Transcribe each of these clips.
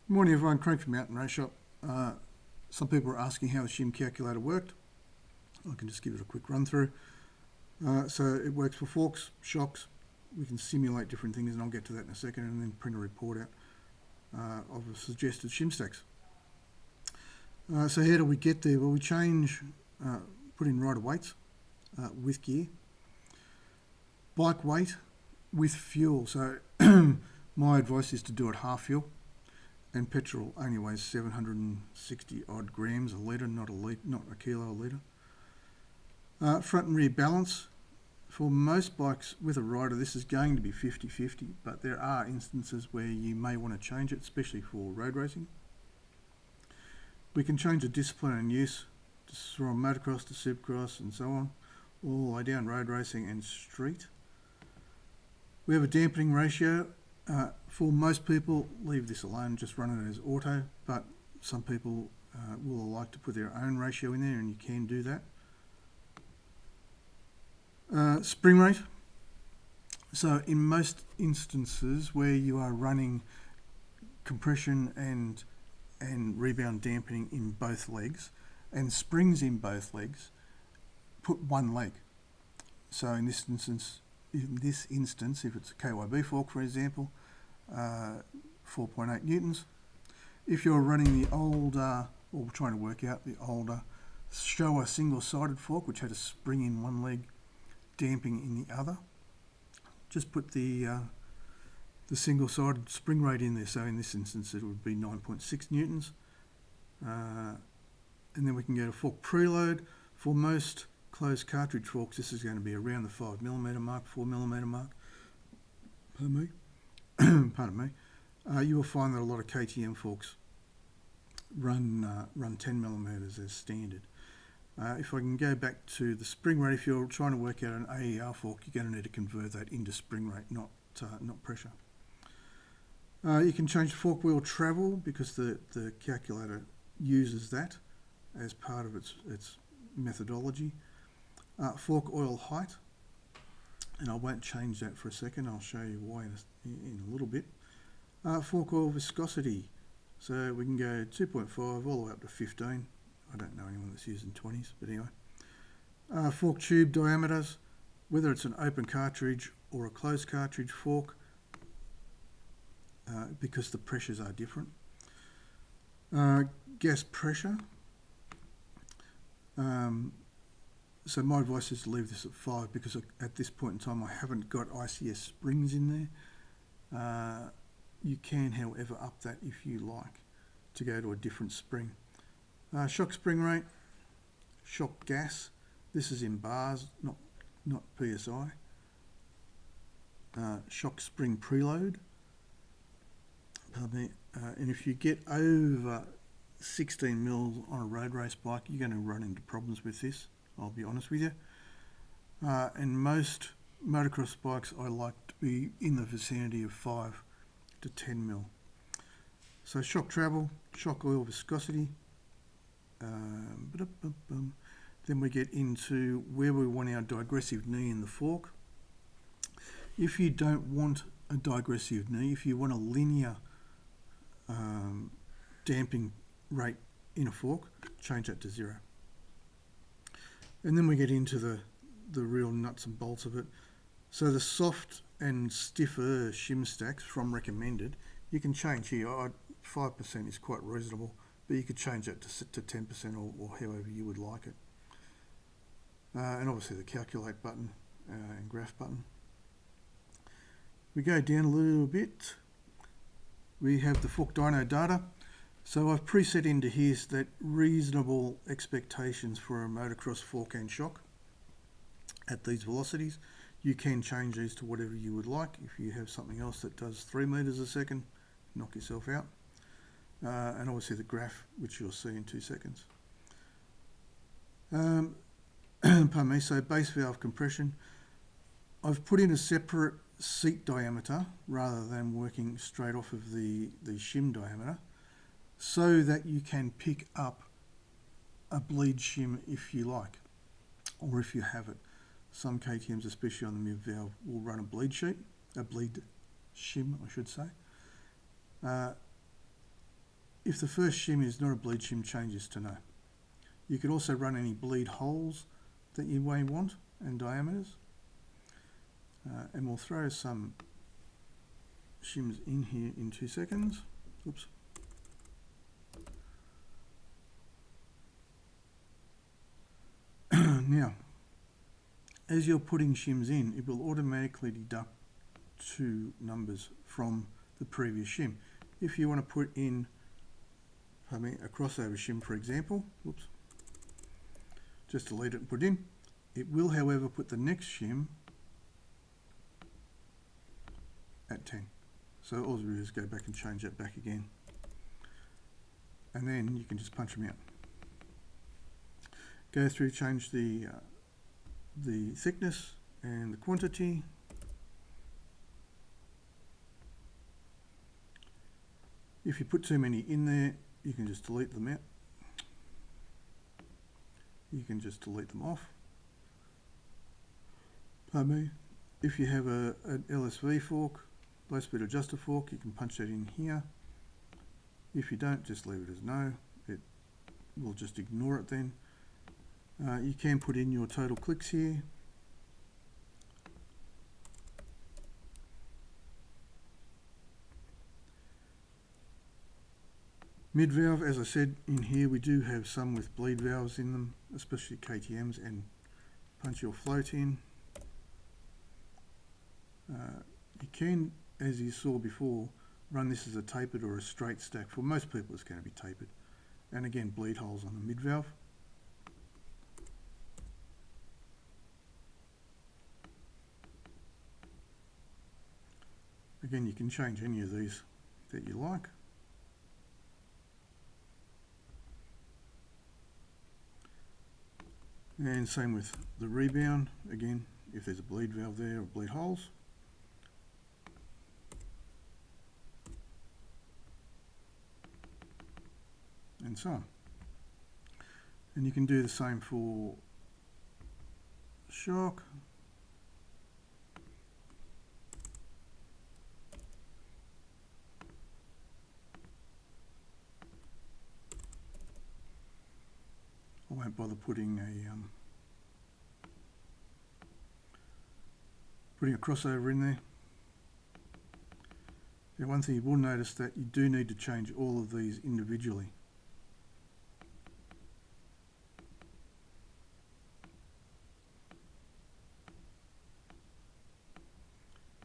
Morning everyone, Craig from Mountain Race Shop. Some people are asking how the Shim calculator worked. I can just give it a quick run through. So it works for forks, shocks. We can simulate different things, and I'll get to that in a second, and then print a report out of the suggested Shim stacks. So how do we get there? Well, we put in rider weights with gear, bike weight with fuel. So my advice is to do it half fuel. And petrol only weighs 760 odd grams a litre, not a kilo a litre. Front and rear balance. For most bikes with a rider, this is going to be 50-50, but there are instances where you may want to change it, especially for road racing. We can change the discipline and use from motocross to supercross and so on, all the way down road racing and street. We have a dampening ratio. For most people, leave this alone, just run it as auto, but some people will like to put their own ratio in there, and you can do that. Spring rate. So in most instances where you are running compression and rebound dampening in both legs and springs in both legs, put one leg. So in this instance, if it's a KYB fork, for example, 4.8 newtons. If you're running the older, or trying to work out the older Showa single-sided fork, which had a spring in one leg, damping in the other, just put the single-sided spring rate in there. So in this instance, it would be 9.6 newtons. And then we can go to fork preload. For most closed cartridge forks, this is going to be around the 5mm mark, 4mm mark. Pardon me. You will find that a lot of KTM forks run 10mm as standard. If I can go back to the spring rate, if you're trying to work out an AER fork, you're going to need to convert that into spring rate, not pressure. You can change the fork wheel travel because the calculator uses that as part of its methodology. Fork oil height, and I won't change that for a second. I'll show you why in a little bit. Fork oil viscosity, so we can go 2.5 all the way up to 15. I don't know anyone that's using 20s, but anyway. Fork tube diameters, whether it's an open cartridge or a closed cartridge fork, because the pressures are different. Gas pressure. So my advice is to leave this at 5 because at this point in time I haven't got ICS springs in there. You can, however, up that if you like to go to a different spring. Shock spring rate, shock gas. This is in bars, not PSI. Shock spring preload. Pardon me. And if you get over 16 mils on a road race bike, you're going to run into problems with this. I'll be honest with you. And most motocross bikes I like to be in the vicinity of 5 to 10 mil. So shock travel, shock oil viscosity. Then we get into where we want our digressive knee in the fork. If you don't want a digressive knee, if you want a linear damping rate in a fork, change that to 0. And then we get into the real nuts and bolts of it. So the soft and stiffer shim stacks from recommended, you can change here. 5% is quite reasonable, but you could change that to 10% or however you would like it. And obviously the calculate button and graph button. We go down a little bit. We have the fork dyno data. So I've preset into here that reasonable expectations for a motocross fork and shock at these velocities. You can change these to whatever you would like. If you have something else that does 3 meters a second, knock yourself out. And obviously the graph, which you'll see in 2 seconds. Pardon me, so base valve compression. I've put in a separate seat diameter rather than working straight off of the shim diameter, so that you can pick up a bleed shim if you like, or if you have it. Some KTMs, especially on the mid valve, will run a bleed shim, I should say. if the first shim is not a bleed shim, change this to no. You could also run any bleed holes that you may want and diameters. And we'll throw some shims in here in 2 seconds. Oops. Now, as you're putting shims in, it will automatically deduct 2 numbers from the previous shim. If you want to put in, a crossover shim, for example, whoops, just delete it and put in. It will, however, put the next shim at 10. So all you do is go back and change that back again. And then you can just punch them out. Go through, change the thickness and the quantity. If you put too many in there, you can just delete them out. You can just delete them off. Pardon me. If you have an LSV fork, low speed adjuster fork, you can punch that in here. If you don't, just leave it as no. It will just ignore it then. You can put in your total clicks here. Mid valve, as I said, in here we do have some with bleed valves in them, especially KTMs, and punch your float in. You can, as you saw before, run this as a tapered or a straight stack. For most people it's going to be tapered. And again, bleed holes on the mid valve. Again, you can change any of these that you like. And same with the rebound. Again, if there's a bleed valve there or bleed holes. And so on. And you can do the same for shock. I won't bother putting a crossover in there. Now, one thing you will notice that you do need to change all of these individually.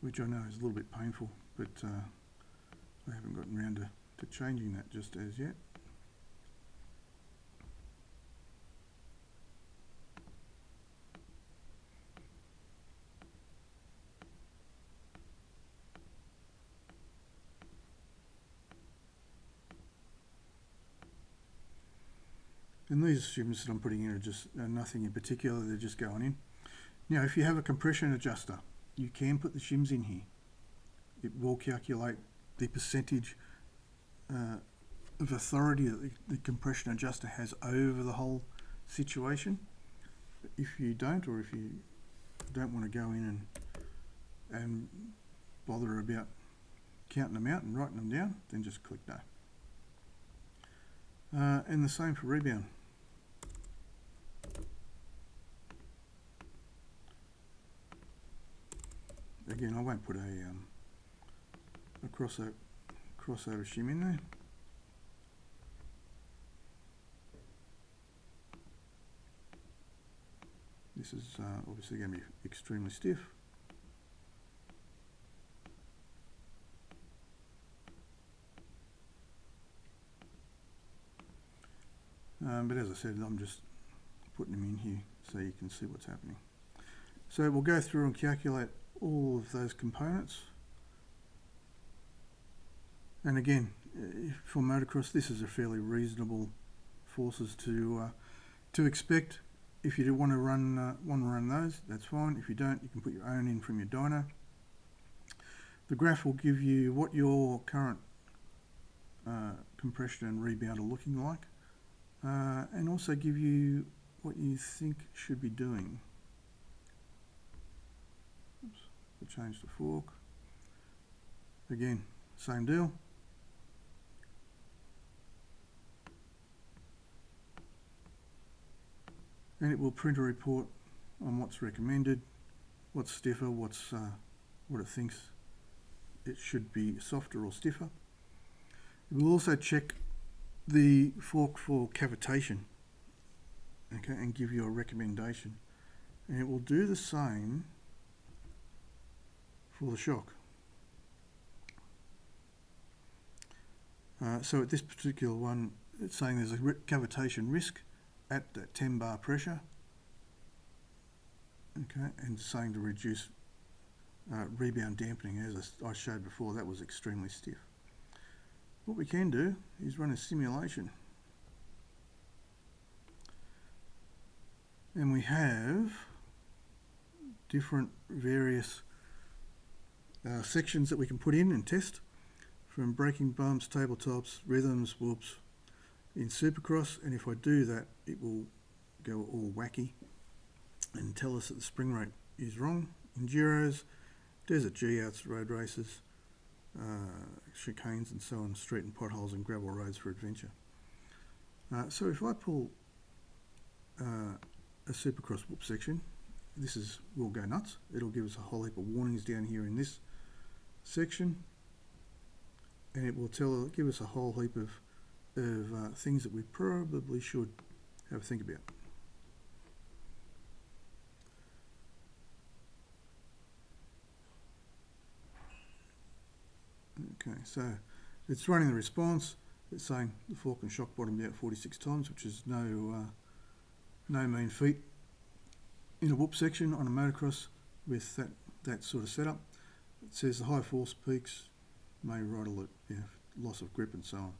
Which I know is a little bit painful, but I haven't gotten around to changing that just as yet. And these shims that I'm putting in are just nothing in particular, they're just going in. Now, if you have a compression adjuster, you can put the shims in here. It will calculate the percentage of authority that the compression adjuster has over the whole situation. If you don't, or if you don't want to go in and bother about counting them out and writing them down, then just click no. And the same for rebound. Again, I won't put a crossover shim in there. This is obviously going to be extremely stiff. But as I said, I'm just putting them in here so you can see what's happening. So we'll go through and calculate all of those components. And again, for motocross, this is a fairly reasonable forces to expect. If you do want to run those, that's fine. If you don't, you can put your own in from your dyno. The graph will give you what your current compression and rebound are looking like, and also give you what you think should be doing. Oops, we'll change the fork. Again, same deal. and it will print a report on what's recommended, what's stiffer, what it thinks it should be softer or stiffer. It will also check the fork for cavitation, okay, and give you a recommendation. And it will do the same for the shock. So at this particular one, it's saying there's a cavitation risk at that 10 bar pressure, okay, and saying to reduce rebound dampening. As I showed before, that was extremely stiff. What we can do is run a simulation, and we have different various sections that we can put in and test, from breaking bumps, tabletops, rhythms, whoops, in Supercross. And if I do that, it will go all wacky and tell us that the spring rate is wrong. Enduros, desert G-outs, road races, chicanes and so on, street and potholes and gravel roads for adventure. So if I pull a Supercross whoop section, will go nuts. It'll give us a whole heap of warnings down here in this section, and it will give us a whole heap of things that we probably should have a think about. Okay, so it's running the response. It's saying the fork and shock bottomed out 46 times, which is no mean feat in a whoop section on a motocross with that sort of setup. It says the high force peaks may rattle at loss of grip and so on.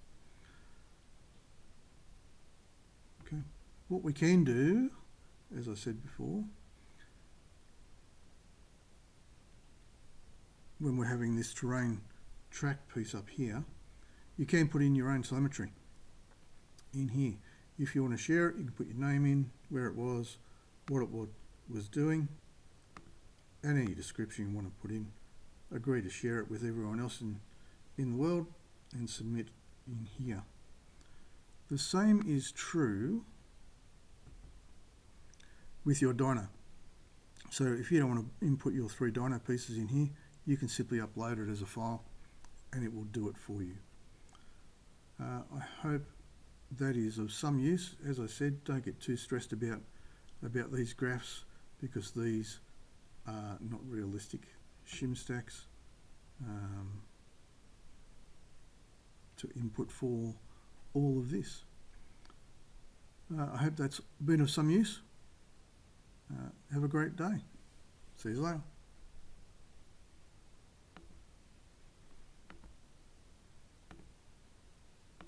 Okay, what we can do, as I said before, when we're having this terrain track piece up here, you can put in your own telemetry in here. If you want to share it, you can put your name in, where it was, what it was doing, and any description you want to put in. Agree to share it with everyone else in the world and submit in here. The same is true with your dyno. So if you don't want to input your 3 dyno pieces in here, you can simply upload it as a file and it will do it for you. I hope that is of some use. As I said, don't get too stressed about these graphs, because these are not realistic shim stacks to input for all of this. I hope that's been of some use. Have a great day. See you later.